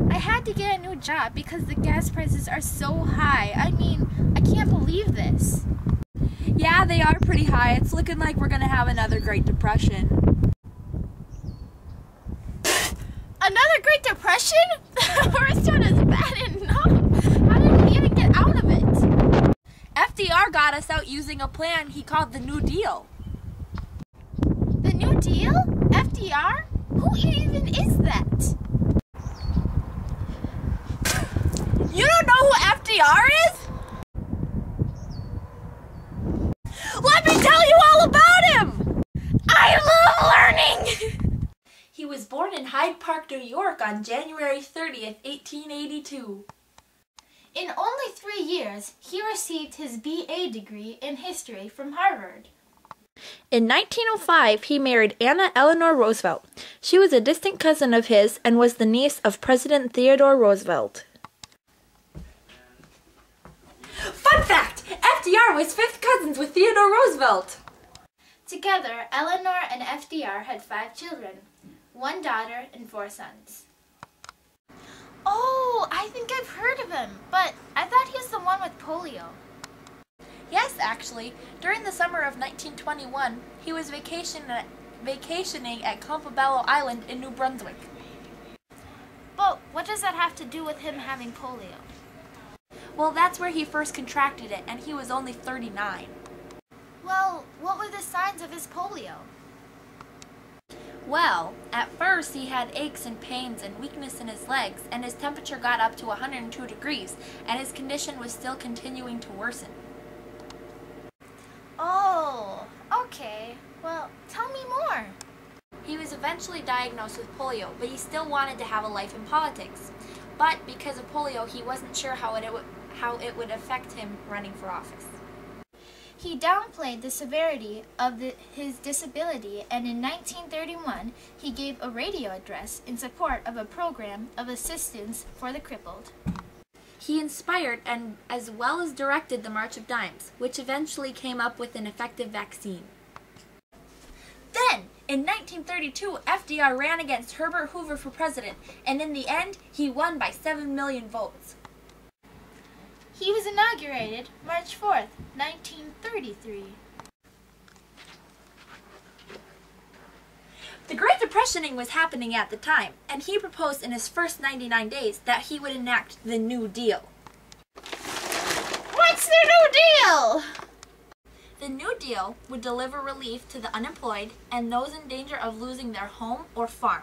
I had to get a new job because the gas prices are so high. I mean, I can't believe this. Yeah, they are pretty high. It's looking like we're gonna have another Great Depression. Another Great Depression? The first one is bad enough. How did we even get out of it? FDR got us out using a plan he called the New Deal. The New Deal? FDR? Who even is that? You don't know who FDR is? Let me tell you all about him! I love learning! He was born in Hyde Park, New York on January 30th, 1882. In only 3 years, he received his BA degree in history from Harvard. In 1905, he married Anna Eleanor Roosevelt. She was a distant cousin of his and was the niece of President Theodore Roosevelt. Fun fact! FDR was fifth cousins with Theodore Roosevelt. Together, Eleanor and FDR had 5 children, 1 daughter and 4 sons. Oh, I think I've heard of him, but I thought he was the one with polio. Yes, actually. During the summer of 1921, he was vacationing at Campobello Island in New Brunswick. But what does that have to do with him having polio? Well, that's where he first contracted it, and he was only 39. Well, what were the signs of his polio? Well, at first he had aches and pains and weakness in his legs, and his temperature got up to 102 degrees, and his condition was still continuing to worsen. Oh, okay. Well, tell me more. He was eventually diagnosed with polio, but he still wanted to have a life in politics. But because of polio, he wasn't sure how it would affect him running for office. He downplayed the severity of his disability, and in 1931 he gave a radio address in support of a program of assistance for the crippled. He inspired and as well as directed the March of Dimes, which eventually came up with an effective vaccine. Then, in 1932, FDR ran against Herbert Hoover for president, and in the end, he won by 7 million votes. He was inaugurated March 4th, 1933. The Great Depressioning was happening at the time, and he proposed in his first 99 days that he would enact the New Deal. What's the New Deal? The New Deal would deliver relief to the unemployed and those in danger of losing their home or farm.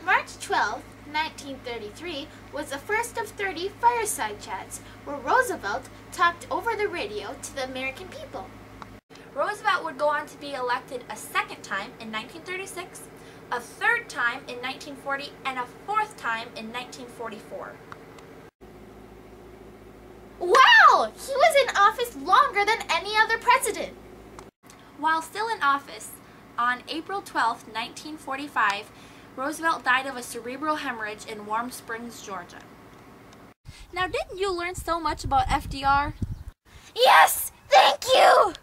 March 12, 1933 was the first of 30 fireside chats where Roosevelt talked over the radio to the American people. Roosevelt would go on to be elected a second time in 1936, a third time in 1940, and a fourth time in 1944. Wow! He was in office longer than any other president. While still in office, on April 12, 1945, Roosevelt died of a cerebral hemorrhage in Warm Springs, Georgia. Now, didn't you learn so much about FDR? Yes! Thank you!